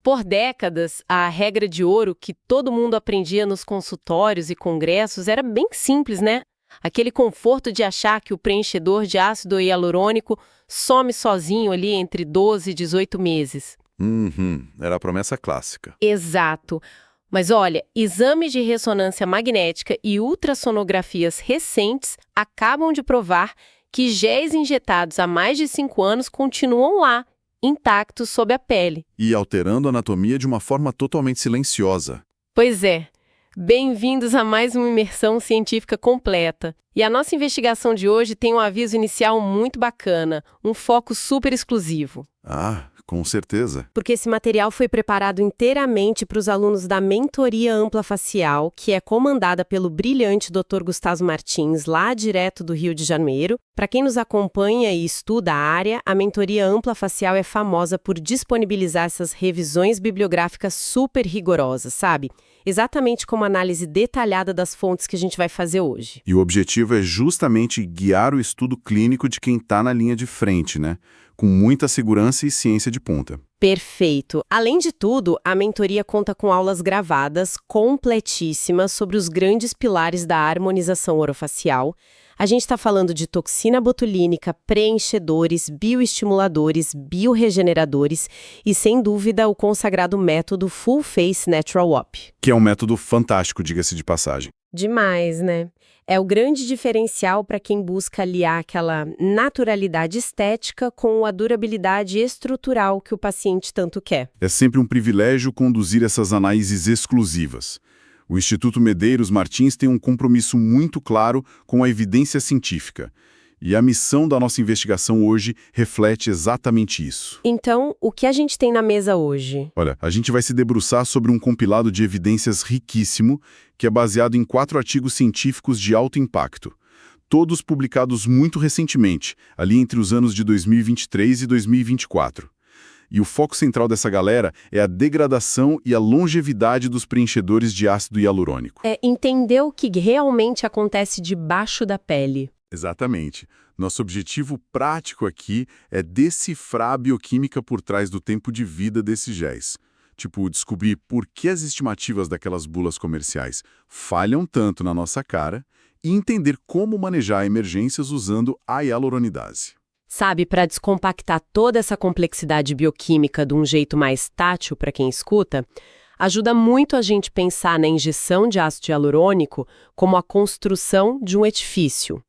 Por décadas, a regra de ouro que todo mundo aprendia nos consultórios e congressos era bem simples, né? Aquele conforto de achar que o preenchedor de ácido hialurônico some sozinho ali entre 12 e 18 meses. Era a promessa clássica. Exato. Mas olha, exames de ressonância magnética e ultrassonografias recentes acabam de provar que géis injetados há mais de 5 anos continuam lá, intactos sob a pele. E alterando a anatomia de uma forma totalmente silenciosa. Pois é. Bem-vindos a mais uma imersão científica completa. E a nossa investigação de hoje tem um aviso inicial muito bacana, um foco super exclusivo. Ah, com certeza. Porque esse material foi preparado inteiramente para os alunos da Mentoria Ampla Facial, que é comandada pelo brilhante Dr. Gustavo Martins, lá direto do Rio de Janeiro. Para quem nos acompanha e estuda a área, a Mentoria Ampla Facial é famosa por disponibilizar essas revisões bibliográficas super rigorosas, sabe? Exatamente como a análise detalhada das fontes que a gente vai fazer hoje. E o objetivo é justamente guiar o estudo clínico de quem está na linha de frente, né? Com muita segurança e ciência de ponta. Perfeito. Além de tudo, a mentoria conta com aulas gravadas completíssimas sobre os grandes pilares da harmonização orofacial. A gente está falando de toxina botulínica, preenchedores, bioestimuladores, biorregeneradores e, sem dúvida, o consagrado método Full Face Natural Op. Que é um método fantástico, diga-se de passagem. Demais, né? É o grande diferencial para quem busca aliar aquela naturalidade estética com a durabilidade estrutural que o paciente tanto quer. É sempre um privilégio conduzir essas análises exclusivas. O Instituto Medeiros Martins tem um compromisso muito claro com a evidência científica. E a missão da nossa investigação hoje reflete exatamente isso. Então, o que a gente tem na mesa hoje? Olha, a gente vai se debruçar sobre um compilado de evidências riquíssimo, que é baseado em 4 artigos científicos de alto impacto, todos publicados muito recentemente, ali entre os anos de 2023 e 2024. E o foco central dessa galera é a degradação e a longevidade dos preenchedores de ácido hialurônico. É entender o que realmente acontece debaixo da pele. Exatamente. Nosso objetivo prático aqui é decifrar a bioquímica por trás do tempo de vida desses géis. Tipo, descobrir por que as estimativas daquelas bulas comerciais falham tanto na nossa cara e entender como manejar emergências usando a hialuronidase. Sabe, para descompactar toda essa complexidade bioquímica de um jeito mais tátil para quem escuta, ajuda muito a gente pensar na injeção de ácido hialurônico como a construção de um edifício.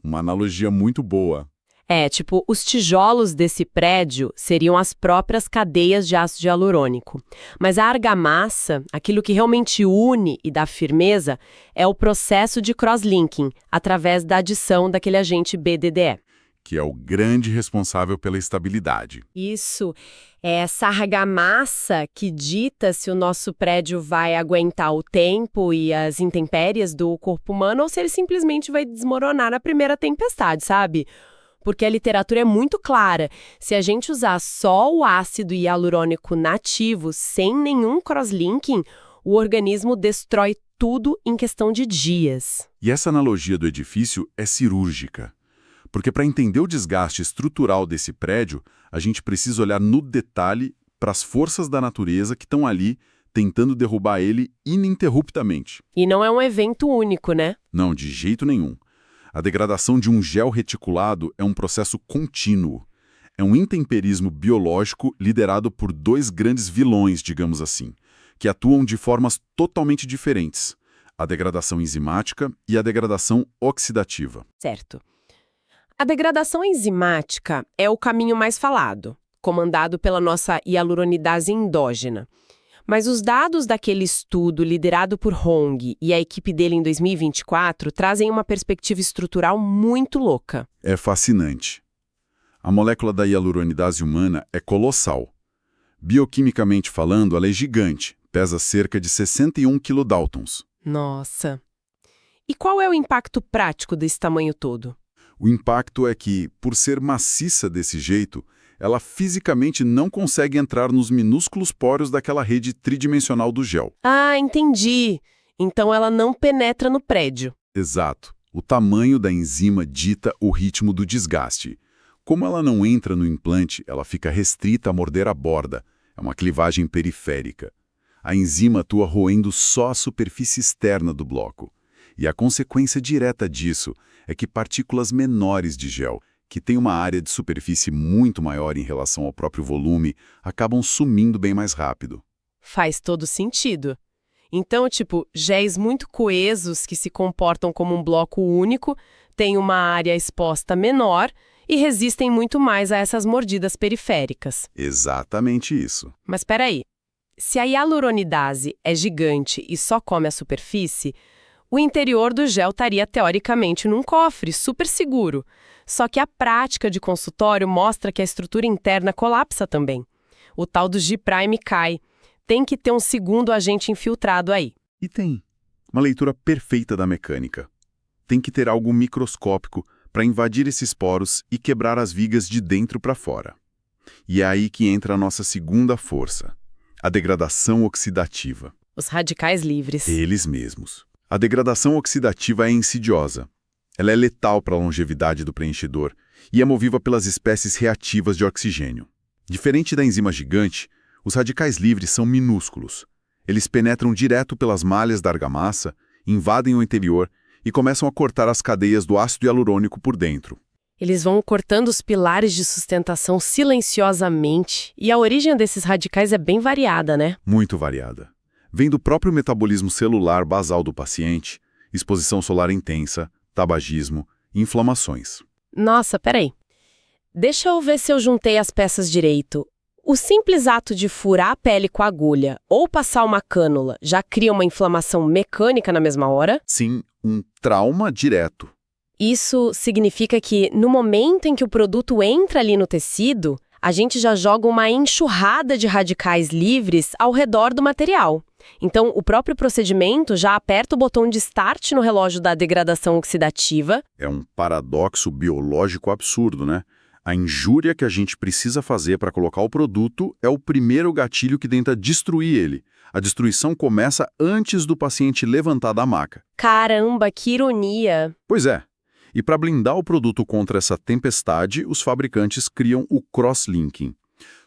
Uma analogia muito boa. É, tipo, os tijolos desse prédio seriam as próprias cadeias de ácido hialurônico. Mas a argamassa, aquilo que realmente une e dá firmeza, é o processo de cross-linking, através da adição daquele agente BDDE. Que é o grande responsável pela estabilidade. Isso, é essa argamassa que dita se o nosso prédio vai aguentar o tempo e as intempéries do corpo humano ou se ele simplesmente vai desmoronar na primeira tempestade, sabe? Porque a literatura é muito clara. Se a gente usar só o ácido hialurônico nativo, sem nenhum cross-linking, o organismo destrói tudo em questão de dias. E essa analogia do edifício é cirúrgica. Porque para entender o desgaste estrutural desse prédio, a gente precisa olhar no detalhe para as forças da natureza que estão ali tentando derrubar ele ininterruptamente. E não é um evento único, né? Não, de jeito nenhum. A degradação de um gel reticulado é um processo contínuo. É um intemperismo biológico liderado por 2 grandes vilões, digamos assim, que atuam de formas totalmente diferentes: a degradação enzimática e a degradação oxidativa. Certo. A degradação enzimática é o caminho mais falado, comandado pela nossa hialuronidase endógena. Mas os dados daquele estudo liderado por Hong e a equipe dele em 2024 trazem uma perspectiva estrutural muito louca. É fascinante. A molécula da hialuronidase humana é colossal. Bioquimicamente falando, ela é gigante, pesa cerca de 61 kilodaltons. Nossa! E qual é o impacto prático desse tamanho todo? O impacto é que, por ser maciça desse jeito, ela fisicamente não consegue entrar nos minúsculos poros daquela rede tridimensional do gel. Ah, entendi! Então ela não penetra no prédio. Exato. O tamanho da enzima dita o ritmo do desgaste. Como ela não entra no implante, ela fica restrita a morder a borda. É uma clivagem periférica. A enzima atua roendo só a superfície externa do bloco. E a consequência direta disso é que partículas menores de gel, que têm uma área de superfície muito maior em relação ao próprio volume, acabam sumindo bem mais rápido. Faz todo sentido. Então, géis muito coesos que se comportam como um bloco único, têm uma área exposta menor e resistem muito mais a essas mordidas periféricas. Exatamente isso. Mas espera aí. Se a hialuronidase é gigante e só come a superfície, o interior do gel estaria teoricamente num cofre super seguro. Só que a prática de consultório mostra que a estrutura interna colapsa também. O tal do G' cai. Tem que ter um segundo agente infiltrado aí. E tem. Uma leitura perfeita da mecânica. Tem que ter algo microscópico para invadir esses poros e quebrar as vigas de dentro para fora. E é aí que entra a nossa segunda força, a degradação oxidativa. Os radicais livres. Eles mesmos. A degradação oxidativa é insidiosa. Ela é letal para a longevidade do preenchedor e é movida pelas espécies reativas de oxigênio. Diferente da enzima gigante, os radicais livres são minúsculos. Eles penetram direto pelas malhas da argamassa, invadem o interior e começam a cortar as cadeias do ácido hialurônico por dentro. Eles vão cortando os pilares de sustentação silenciosamente, e a origem desses radicais é bem variada, né? Muito variada. Vem do próprio metabolismo celular basal do paciente, exposição solar intensa, tabagismo e inflamações. Nossa, peraí. Deixa eu ver se eu juntei as peças direito. O simples ato de furar a pele com a agulha ou passar uma cânula já cria uma inflamação mecânica na mesma hora? Sim, um trauma direto. Isso significa que, no momento em que o produto entra ali no tecido, a gente já joga uma enxurrada de radicais livres ao redor do material. Então, o próprio procedimento já aperta o botão de start no relógio da degradação oxidativa. É um paradoxo biológico absurdo, né? A injúria que a gente precisa fazer para colocar o produto é o primeiro gatilho que tenta destruir ele. A destruição começa antes do paciente levantar da maca. Caramba, que ironia! Pois é. E para blindar o produto contra essa tempestade, os fabricantes criam o cross-linking.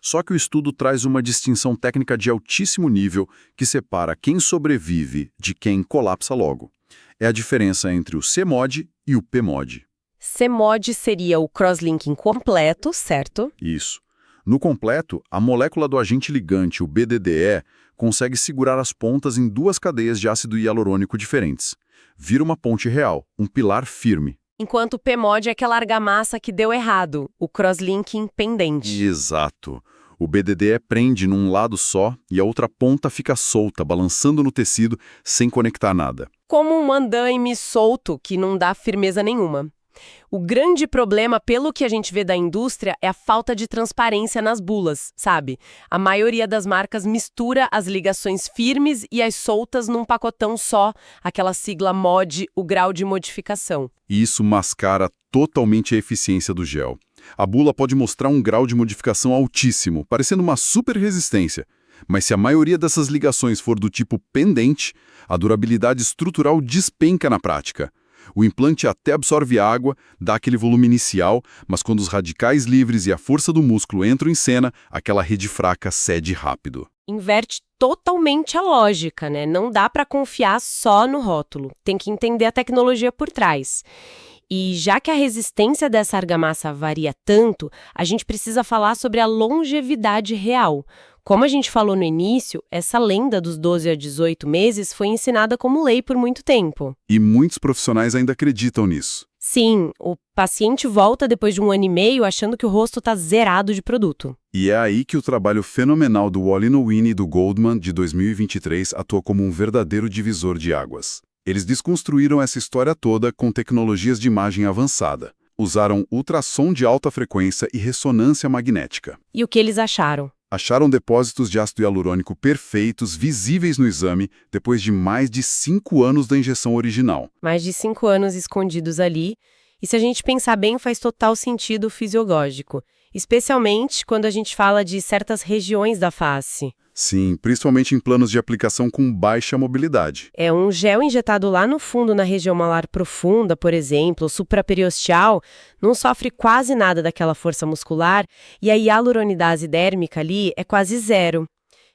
Só que o estudo traz uma distinção técnica de altíssimo nível que separa quem sobrevive de quem colapsa logo. É a diferença entre o CMOD e o PMOD. CMOD seria o cross-linking completo, certo? Isso. No completo, a molécula do agente ligante, o BDDE, consegue segurar as pontas em duas cadeias de ácido hialurônico diferentes. Vira uma ponte real, um pilar firme. Enquanto o PMOD é aquela argamassa que deu errado, o cross-linking pendente. Exato. O BDDE prende num lado só e a outra ponta fica solta, balançando no tecido, sem conectar nada. Como um andaime solto que não dá firmeza nenhuma. O grande problema, pelo que a gente vê da indústria, é a falta de transparência nas bulas, sabe? A maioria das marcas mistura as ligações firmes e as soltas num pacotão só, aquela sigla MOD, o grau de modificação. E isso mascara totalmente a eficiência do gel. A bula pode mostrar um grau de modificação altíssimo, parecendo uma super resistência. Mas se a maioria dessas ligações for do tipo pendente, a durabilidade estrutural despenca na prática. O implante até absorve água, dá aquele volume inicial, mas quando os radicais livres e a força do músculo entram em cena, aquela rede fraca cede rápido. Inverte totalmente a lógica, né? Não dá para confiar só no rótulo. Tem que entender a tecnologia por trás. E já que a resistência dessa argamassa varia tanto, a gente precisa falar sobre a longevidade real. Como a gente falou no início, essa lenda dos 12 a 18 meses foi ensinada como lei por muito tempo. E muitos profissionais ainda acreditam nisso. Sim, o paciente volta depois de 1 ano e meio achando que o rosto está zerado de produto. E é aí que o trabalho fenomenal do Wally Nowini e do Goldman, de 2023, atua como um verdadeiro divisor de águas. Eles desconstruíram essa história toda com tecnologias de imagem avançada. Usaram ultrassom de alta frequência e ressonância magnética. E o que eles acharam? Acharam depósitos de ácido hialurônico perfeitos, visíveis no exame, depois de mais de 5 anos da injeção original. Mais de 5 anos escondidos ali. E se a gente pensar bem, faz total sentido fisiológico. especialmente quando a gente fala de certas regiões da face. Sim, principalmente em planos de aplicação com baixa mobilidade. É um gel injetado lá no fundo, na região malar profunda, por exemplo, supraperiosteal, não sofre quase nada daquela força muscular e a hialuronidase dérmica ali é quase zero.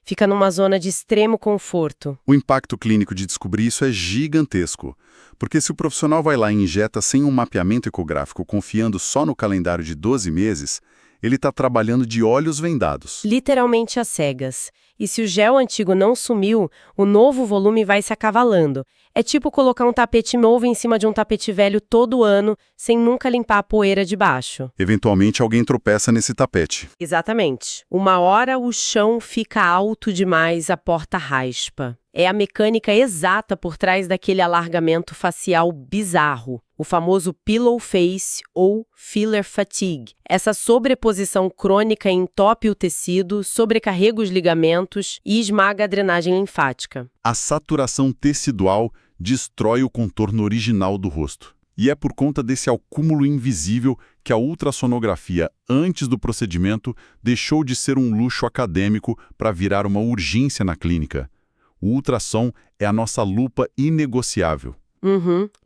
Fica numa zona de extremo conforto. O impacto clínico de descobrir isso é gigantesco, porque se o profissional vai lá e injeta sem um mapeamento ecográfico, confiando só no calendário de 12 meses, ele está trabalhando de olhos vendados. Literalmente às cegas. E se o gel antigo não sumiu, o novo volume vai se acavalando. É tipo colocar um tapete novo em cima de um tapete velho todo ano, sem nunca limpar a poeira de baixo. Eventualmente alguém tropeça nesse tapete. Exatamente. Uma hora o chão fica alto demais, a porta raspa. É a mecânica exata por trás daquele alargamento facial bizarro, o famoso pillow face ou filler fatigue. Essa sobreposição crônica entope o tecido, sobrecarrega os ligamentos e esmaga a drenagem linfática. A saturação tecidual destrói o contorno original do rosto. E é por conta desse acúmulo invisível que a ultrassonografia, antes do procedimento, deixou de ser um luxo acadêmico para virar uma urgência na clínica. O ultrassom é a nossa lupa inegociável.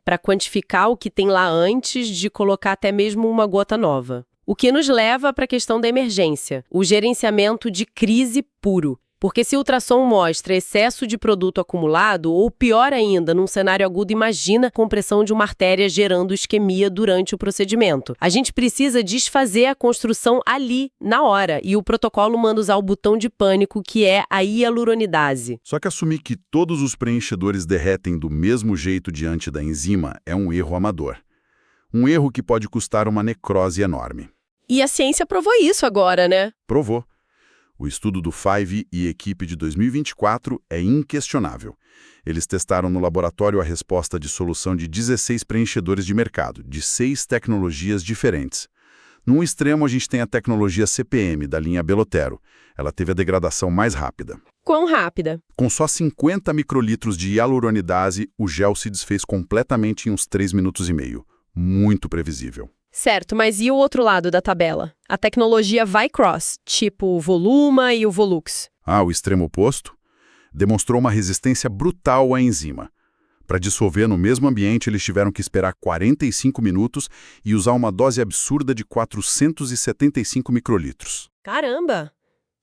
Para quantificar o que tem lá antes de colocar até mesmo uma gota nova. O que nos leva para a questão da emergência, o gerenciamento de crise puro. Porque se o ultrassom mostra excesso de produto acumulado, ou pior ainda, num cenário agudo, imagina a compressão de uma artéria gerando isquemia durante o procedimento. A gente precisa desfazer a construção ali, na hora, e o protocolo manda usar o botão de pânico, que é a hialuronidase. Só que assumir que todos os preenchedores derretem do mesmo jeito diante da enzima é um erro amador. Um erro que pode custar uma necrose enorme. E a ciência provou isso agora, né? Provou. O estudo do Five e equipe de 2024 é inquestionável. Eles testaram no laboratório a resposta de solução de 16 preenchedores de mercado, de 6 tecnologias diferentes. Num extremo, a gente tem a tecnologia CPM, da linha Belotero. Ela teve a degradação mais rápida. Quão rápida? Com só 50 microlitros de hialuronidase, o gel se desfez completamente em uns 3 minutos e meio. Muito previsível. Certo, mas e o outro lado da tabela? A tecnologia Vycross, tipo o Voluma e o Volux. O extremo oposto? Demonstrou uma resistência brutal à enzima. Para dissolver no mesmo ambiente, eles tiveram que esperar 45 minutos e usar uma dose absurda de 475 microlitros. Caramba!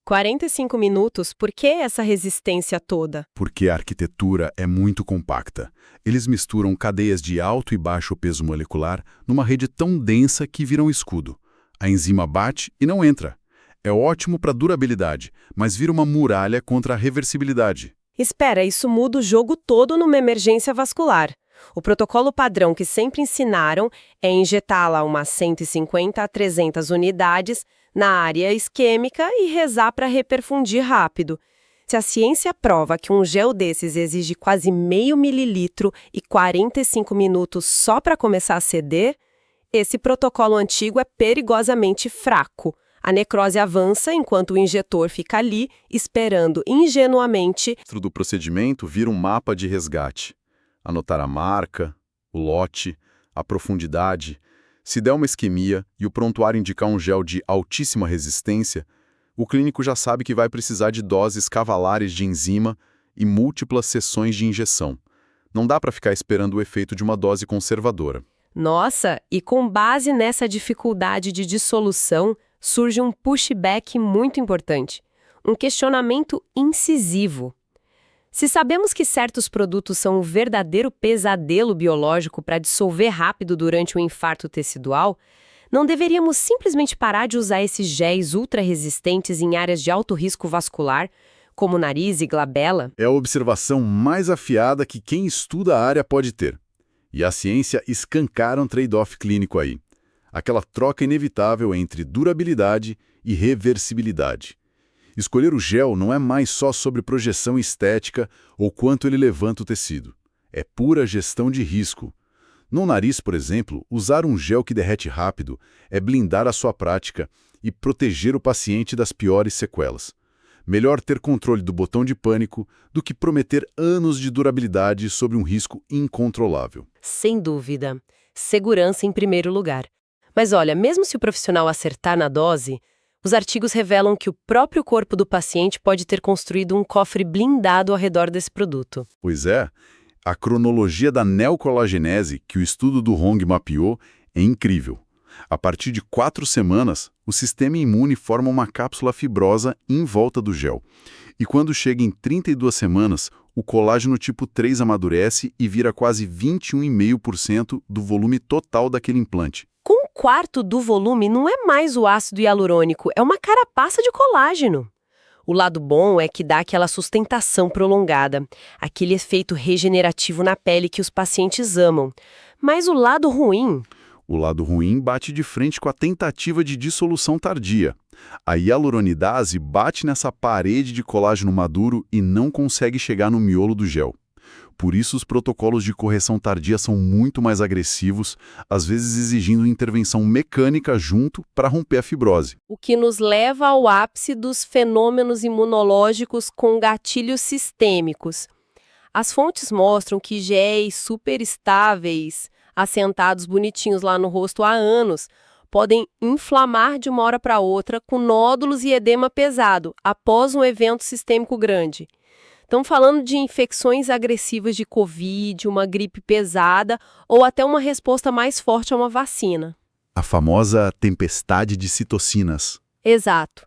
45 minutos, por que essa resistência toda? Porque a arquitetura é muito compacta. Eles misturam cadeias de alto e baixo peso molecular numa rede tão densa que vira um escudo. A enzima bate e não entra. É ótimo para durabilidade, mas vira uma muralha contra a reversibilidade. Espera, isso muda o jogo todo numa emergência vascular. O protocolo padrão que sempre ensinaram é injetá-la umas 150 a 300 unidades na área isquêmica e rezar para reperfundir rápido. Se a ciência prova que um gel desses exige quase meio mililitro e 45 minutos só para começar a ceder, esse protocolo antigo é perigosamente fraco. A necrose avança enquanto o injetor fica ali, esperando ingenuamente. Dentro do procedimento vira um mapa de resgate. Anotar a marca, o lote, a profundidade. Se der uma isquemia e o prontuário indicar um gel de altíssima resistência, o clínico já sabe que vai precisar de doses cavalares de enzima e múltiplas sessões de injeção. Não dá para ficar esperando o efeito de uma dose conservadora. Nossa, e com base nessa dificuldade de dissolução, surge um pushback muito importante, um questionamento incisivo. Se sabemos que certos produtos são um verdadeiro pesadelo biológico para dissolver rápido durante o infarto tecidual, não deveríamos simplesmente parar de usar esses géis ultra-resistentes em áreas de alto risco vascular, como nariz e glabela? É a observação mais afiada que quem estuda a área pode ter. E a ciência escancara um trade-off clínico aí. Aquela troca inevitável entre durabilidade e reversibilidade. Escolher o gel não é mais só sobre projeção estética ou quanto ele levanta o tecido. É pura gestão de risco. No nariz, por exemplo, usar um gel que derrete rápido é blindar a sua prática e proteger o paciente das piores sequelas. Melhor ter controle do botão de pânico do que prometer anos de durabilidade sobre um risco incontrolável. Sem dúvida. Segurança em primeiro lugar. Mas olha, mesmo se o profissional acertar na dose, os artigos revelam que o próprio corpo do paciente pode ter construído um cofre blindado ao redor desse produto. Pois é, a cronologia da neocolagenese que o estudo do Hong mapeou é incrível. A partir de 4 semanas, o sistema imune forma uma cápsula fibrosa em volta do gel. E quando chega em 32 semanas, o colágeno tipo 3 amadurece e vira quase 21,5% do volume total daquele implante. Com um quarto do volume não é mais o ácido hialurônico, é uma carapaça de colágeno. O lado bom é que dá aquela sustentação prolongada, aquele efeito regenerativo na pele que os pacientes amam. Mas o lado ruim... O lado ruim bate de frente com a tentativa de dissolução tardia. A hialuronidase bate nessa parede de colágeno maduro e não consegue chegar no miolo do gel. Por isso, os protocolos de correção tardia são muito mais agressivos, às vezes exigindo intervenção mecânica junto para romper a fibrose. O que nos leva ao ápice dos fenômenos imunológicos com gatilhos sistêmicos. As fontes mostram que géis superestáveis, assentados bonitinhos lá no rosto há anos, podem inflamar de uma hora para outra com nódulos e edema pesado após um evento sistêmico grande. Estão falando de infecções agressivas de Covid, uma gripe pesada ou até uma resposta mais forte a uma vacina. A famosa tempestade de citocinas. Exato.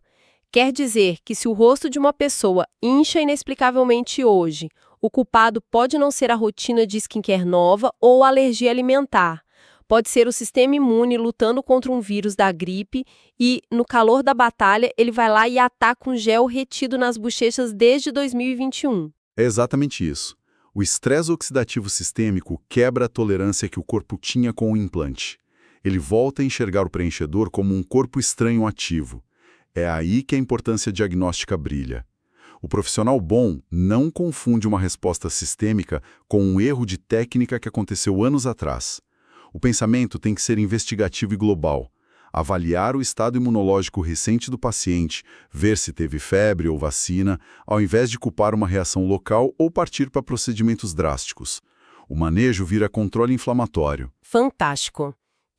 Quer dizer que se o rosto de uma pessoa incha inexplicavelmente hoje, o culpado pode não ser a rotina de skincare nova ou alergia alimentar. Pode ser o sistema imune lutando contra um vírus da gripe e, no calor da batalha, ele vai lá e ataca um gel retido nas bochechas desde 2021. É exatamente isso. O estresse oxidativo sistêmico quebra a tolerância que o corpo tinha com o implante. Ele volta a enxergar o preenchedor como um corpo estranho ativo. É aí que a importância diagnóstica brilha. O profissional bom não confunde uma resposta sistêmica com um erro de técnica que aconteceu anos atrás. O pensamento tem que ser investigativo e global. Avaliar o estado imunológico recente do paciente, ver se teve febre ou vacina, ao invés de culpar uma reação local ou partir para procedimentos drásticos. O manejo vira controle inflamatório. Fantástico.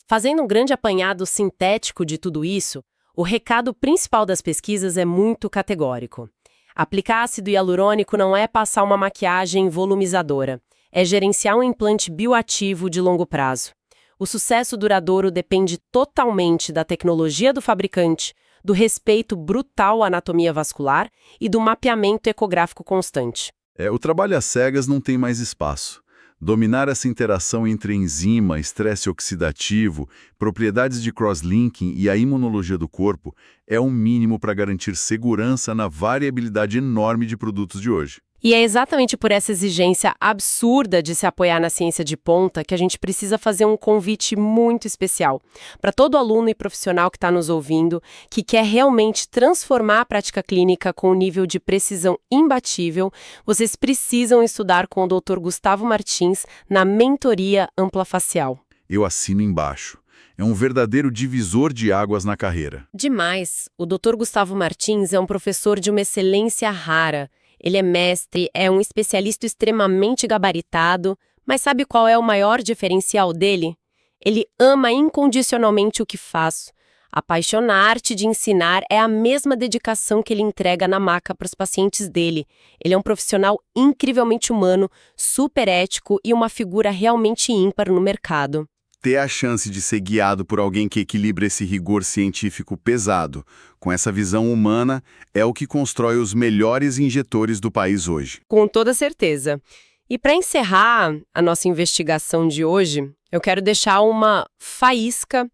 Fazendo um grande apanhado sintético de tudo isso, o recado principal das pesquisas é muito categórico. Aplicar ácido hialurônico não é passar uma maquiagem volumizadora, é gerenciar um implante bioativo de longo prazo. O sucesso duradouro depende totalmente da tecnologia do fabricante, do respeito brutal à anatomia vascular e do mapeamento ecográfico constante. O trabalho às cegas não tem mais espaço. Dominar essa interação entre enzima, estresse oxidativo, propriedades de cross-linking e a imunologia do corpo é o mínimo para garantir segurança na variabilidade enorme de produtos de hoje. E é exatamente por essa exigência absurda de se apoiar na ciência de ponta que a gente precisa fazer um convite muito especial para todo aluno e profissional que está nos ouvindo, que quer realmente transformar a prática clínica com um nível de precisão imbatível. Vocês precisam estudar com o Dr. Gustavo Martins na mentoria ampla facial. Eu assino embaixo. É um verdadeiro divisor de águas na carreira. Demais! O Dr. Gustavo Martins é um professor de uma excelência rara. Ele é mestre, é um especialista extremamente gabaritado, mas sabe qual é o maior diferencial dele? Ele ama incondicionalmente o que faz. A paixão na arte de ensinar é a mesma dedicação que ele entrega na maca para os pacientes dele. Ele é um profissional incrivelmente humano, super ético e uma figura realmente ímpar no mercado. Ter a chance de ser guiado por alguém que equilibra esse rigor científico pesado com essa visão humana é o que constrói os melhores injetores do país hoje. Com toda certeza. E para encerrar a nossa investigação de hoje, eu quero deixar uma faísca,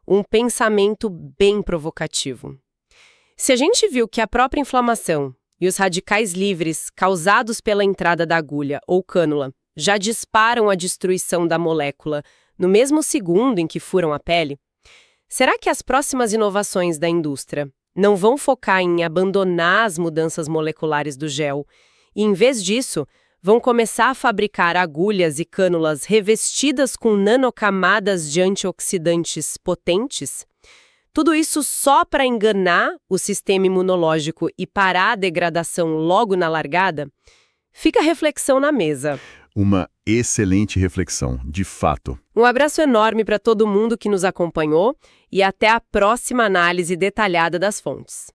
um pensamento bem provocativo. Se a gente viu que a própria inflamação e os radicais livres causados pela entrada da agulha ou cânula já disparam a destruição da molécula no mesmo segundo em que furam a pele, será que as próximas inovações da indústria não vão focar em abandonar as mudanças moleculares do gel e, em vez disso, vão começar a fabricar agulhas e cânulas revestidas com nanocamadas de antioxidantes potentes? Tudo isso só para enganar o sistema imunológico e parar a degradação logo na largada? Fica a reflexão na mesa. Uma excelente reflexão, de fato. Um abraço enorme para todo mundo que nos acompanhou e até a próxima análise detalhada das fontes.